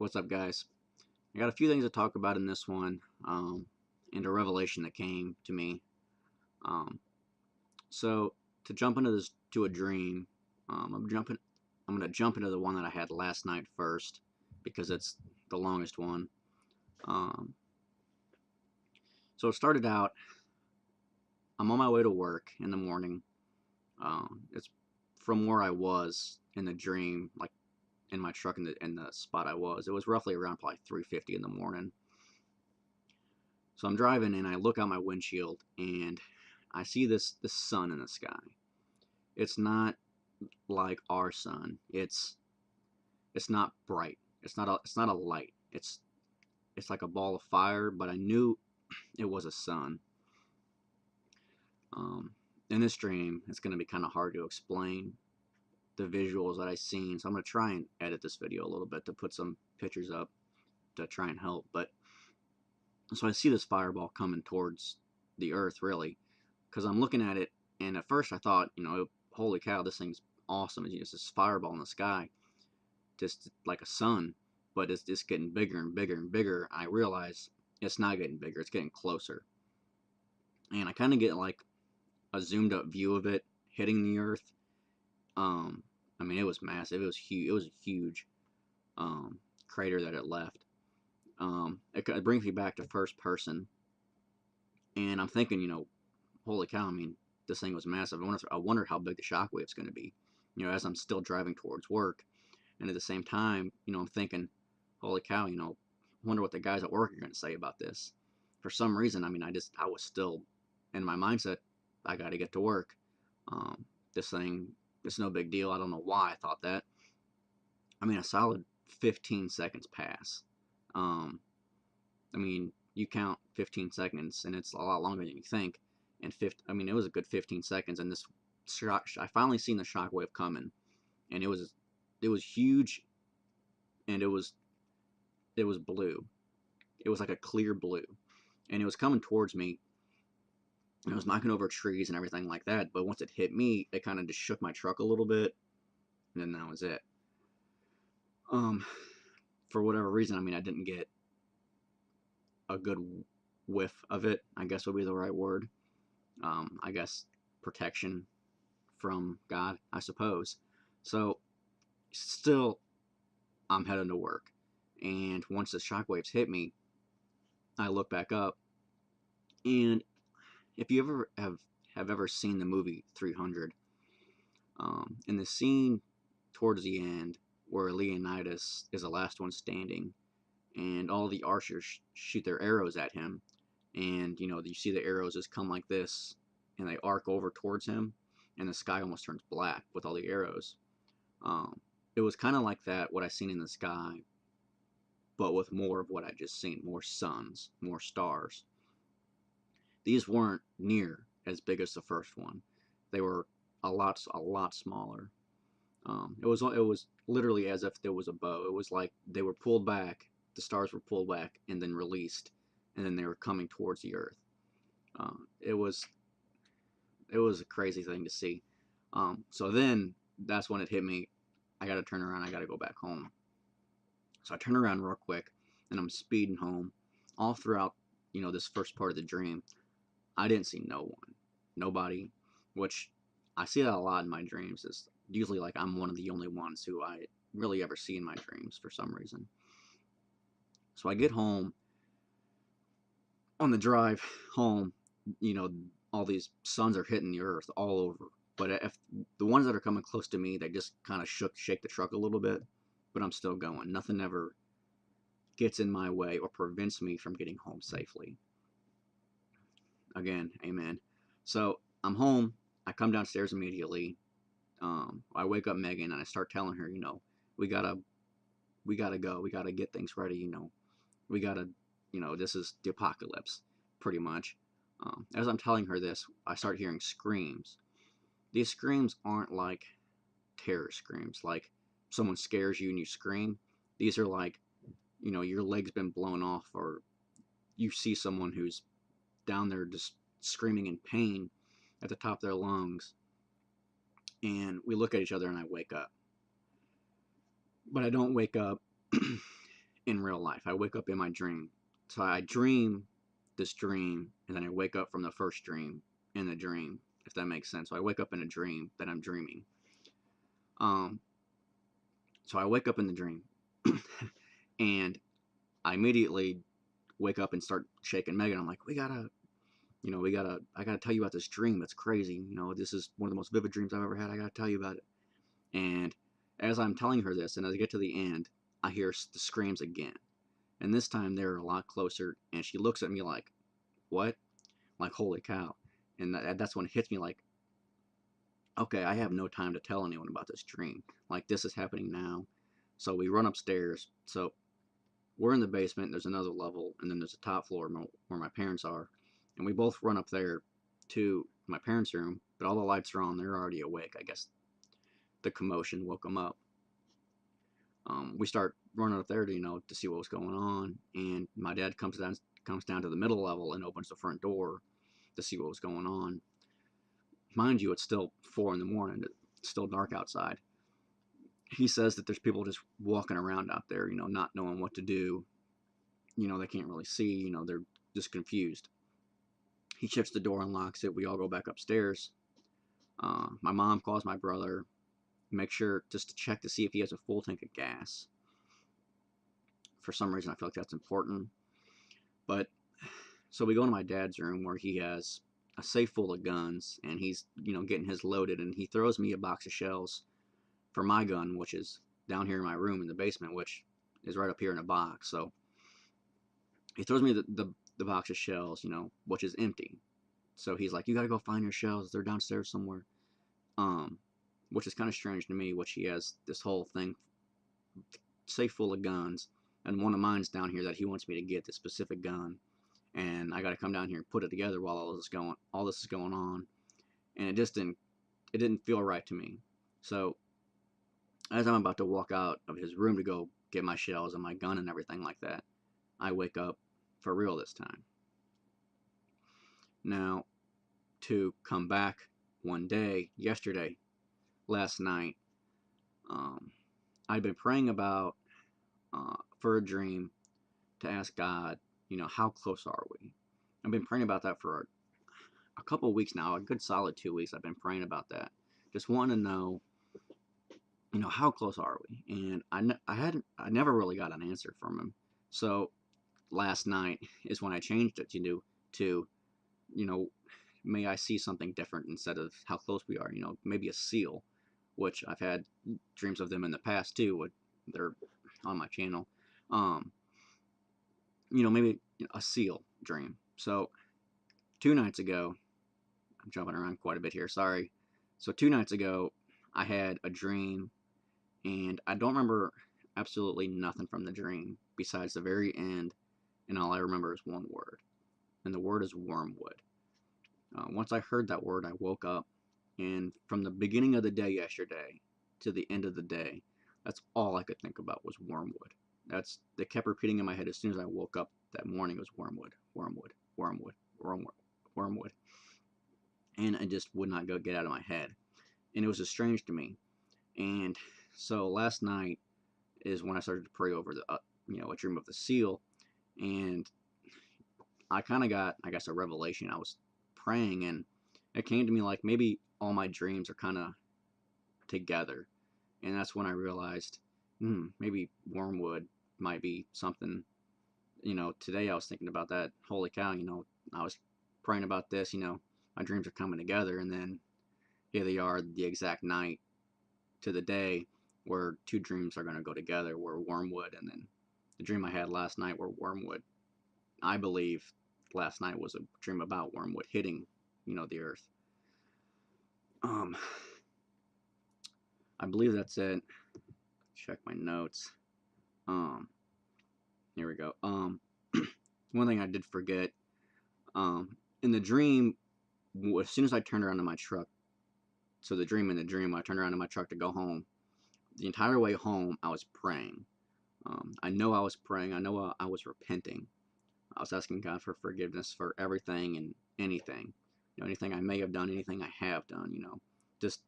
What's up, guys? I got a few things to talk about in this one, and a revelation that came to me. Um, so to jump into this to a dream, I'm gonna jump into the one that I had last night first because it's the longest one. Um, so it started out. I'm on my way to work in the morning. It's from where I was in the dream, like in my truck in the spot I was. It was roughly around probably 3:50 in the morning. So I'm driving and I look out my windshield and I see this sun in the sky. It's not like our sun. It's not bright. It's not a light. It's like a ball of fire, but I knew it was a sun. Um, in this dream, it's going to be kind of hard to explain the visuals that I seen. So I'm going to try and edit this video a little bit to put some pictures up to try and help. But so I see this fireball coming towards the earth, really, because I'm looking at it, and at first I thought, holy cow, this thing's awesome. It's just this fireball in the sky, just like a sun, but it's just getting bigger and bigger and bigger. I realize it's not getting bigger, it's getting closer. And I kind of get like a zoomed up view of it hitting the earth. Um, I mean, it was massive. It was huge. It was a huge crater that it left. It brings me back to first person, and I'm thinking, holy cow! I mean, this thing was massive. I wonder how big the shockwave's going to be. As I'm still driving towards work, and at the same time, I'm thinking, holy cow! Wonder what the guys at work are going to say about this. For some reason, I mean, I was still in my mindset. I got to get to work. Um, this thing, it's no big deal. I don't know why I thought that. I mean, a solid 15 seconds pass. Um, I mean, you count 15 seconds, and it's a lot longer than you think. And I mean, it was a good 15 seconds, and this shock, I finally seen the shockwave coming, and it was huge, and it was blue. It was like a clear blue, and it was coming towards me. And it was knocking over trees and everything like that. But once it hit me, it kind of just shook my truck a little bit, and then that was it. Um, for whatever reason, I mean, I didn't get a good whiff of it, I guess would be the right word. I guess protection from God, I suppose. So still, I'm heading to work, and once the shockwaves hit me, I look back up, and if you ever have ever seen the movie 300, in the scene towards the end where Leonidas is the last one standing, and all the archers shoot their arrows at him, and you see the arrows just come like this, and they arc over towards him, and the sky almost turns black with all the arrows. Um, it was kind of like that, what I seen in the sky, but with more of what I just seen, more suns, more stars. These weren't near as big as the first one. They were a lot smaller. It was literally as if there was a bow. It was like they were pulled back, the stars were pulled back and then released, and then they were coming towards the earth. It was a crazy thing to see. So then that's when it hit me. I got to turn around. I got to go back home. So I turn around real quick, and I'm speeding home. All throughout, this first part of the dream, I didn't see no one, nobody, which I see that a lot in my dreams. Is usually like I'm one of the only ones who I really ever see in my dreams for some reason. So I get home. On the drive home, you know, all these suns are hitting the earth all over. But if the ones that are coming close to me, they just kind of shake the truck a little bit. But I'm still going. Nothing ever gets in my way or prevents me from getting home safely. Again, amen. So I'm home. I come downstairs immediately. I wake up Megan and I start telling her, we gotta go. We gotta get things ready. We gotta, this is the apocalypse, pretty much. As I'm telling her this, I start hearing screams. These screams aren't like terror screams, like someone scares you and you scream. These are like, your leg's been blown off, or you see someone who's down there just screaming in pain at the top of their lungs. And we look at each other and I wake up. But I don't wake up in real life. I wake up in my dream. So I dream this dream, and then I wake up from the first dream in the dream, if that makes sense. So I wake up in a dream that I'm dreaming. Um, so I wake up in the dream, and I immediately wake up and start shaking Megan. I'm like, I gotta tell you about this dream. That's crazy. This is one of the most vivid dreams I've ever had. I gotta tell you about it. And as I'm telling her this, and as I get to the end, I hear the screams again. And this time they're a lot closer, and she looks at me like, what? Like, holy cow. And that's when it hits me like, okay, I have no time to tell anyone about this dream. Like, this is happening now. So we run upstairs. So we're in the basement. There's another level, and then there's a top floor where my parents are. And we both run up there to my parents' room, but all the lights are on. They're already awake. I guess the commotion woke them up. We start running up there to see what was going on, and my dad comes down to the middle level and opens the front door to see what was going on. Mind you, it's still 4 in the morning. It's still dark outside. He says that there's people just walking around out there, not knowing what to do. They can't really see. They're just confused. He shuts the door and locks it. We all go back upstairs. My mom calls my brother, make sure just to check to see if he has a full tank of gas. For some reason, I feel like that's important. But so we go to my dad's room where he has a safe full of guns, and he's getting his loaded, and he throws me a box of shells for my gun, which is down here in my room in the basement, which is right up here in a box. So he throws me the box of shells, which is empty. So he's like, you gotta go find your shells. They're downstairs somewhere. Which is kind of strange to me, which he has this whole thing safe full of guns, and one of mine's down here that he wants me to get, the specific gun, and I got to come down here and put it together while all this is going on, and it didn't feel right to me. So as I'm about to walk out of his room to go get my shells and my gun and everything like that, I wake up for real this time. Now, to come back one day, yesterday, last night, I'd been praying about for a dream to ask God, how close are we? I've been praying about that for a couple of weeks now, a good solid 2 weeks. I've been praying about that, just wanting to know, how close are we? And I never really got an answer from him. So last night is when I changed it to, may I see something different instead of how close we are. Maybe a seal, which I've had dreams of them in the past too. They're on my channel. Maybe a seal dream. So 2 nights ago, I'm jumping around quite a bit here, sorry. So 2 nights ago, I had a dream, and I don't remember absolutely nothing from the dream besides the very end, and all I remember is one word, and the word is wormwood. Once I heard that word, I woke up, and from the beginning of the day yesterday to the end of the day, that's all I could think about was wormwood. They kept repeating in my head as soon as I woke up that morning. It was wormwood, wormwood, wormwood, wormwood, wormwood, and I just would not get out of my head, and it was just strange to me. And so last night is when I started to pray over a dream of the seal, and I kind of got, I guess, a revelation. I was praying, and it came to me like maybe all my dreams are kind of together, and that's when I realized, maybe wormwood might be something. Today I was thinking about that. Holy cow! I was praying about this. My dreams are coming together, and then here they are, the exact night to the day where two dreams are going to go together, where wormwood, and then the dream I had last night where wormwood, I believe last night was a dream about wormwood hitting, the earth. I believe that's it. Check my notes. Here we go. One thing I did forget. In the dream, as soon as I turned around in my truck, so the dream in the dream, I turned around in my truck to go home. The entire way home, I was praying. I know I was praying. I know I was repenting. I was asking God for forgiveness for everything and anything. Anything I may have done, anything I have done, just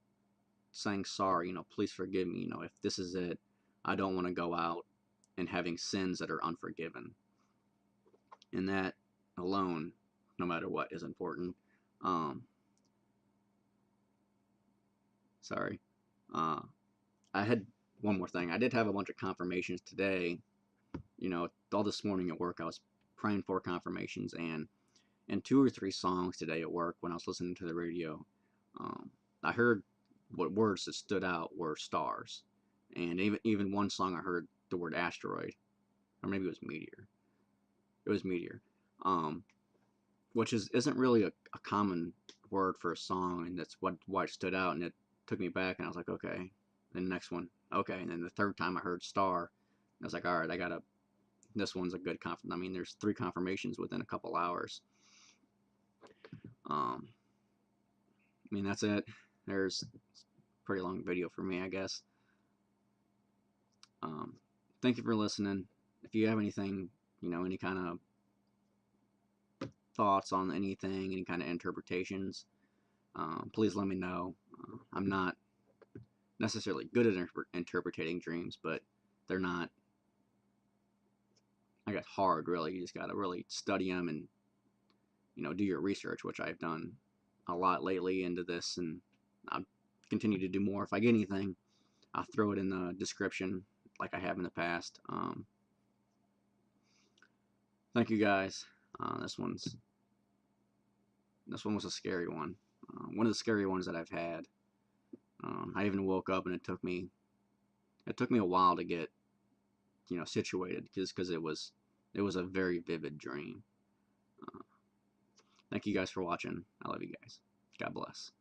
saying sorry, please forgive me. If this is it, I don't want to go out and having sins that are unforgiven. And that alone, no matter what, is important. Um, sorry. Uh, I had one more thing. I did have a bunch of confirmations today. You know, all this morning at work, I was praying for confirmations, and 2 or 3 songs today at work when I was listening to the radio, I heard what words that stood out were stars, and even one song I heard the word asteroid, or maybe it was meteor. It was meteor, um, which isn't really a common word for a song, and that's why it stood out, and it took me back, and I was like, okay. Then the next one, okay, and then the third time I heard star, I was like, all right, I gotta. This one's a good I mean, there's 3 confirmations within a couple hours. I mean, that's it. There's a pretty long video for me, I guess. Thank you for listening. If you have anything, you know, any kind of thoughts on anything, any kind of interpretations, please let me know. I'm not necessarily good at interpreting dreams, but they're not, I guess, hard, really. You just got to really study them and, you know, do your research, which I've done a lot lately into this, and I'll continue to do more. If I get anything, I'll throw it in the description like I have in the past. Thank you guys. This one was a scary one. One of the scary ones that I've had. I even woke up and it took me a while to get, you know, situated because it was a very vivid dream. Thank you guys for watching. I love you guys. God bless.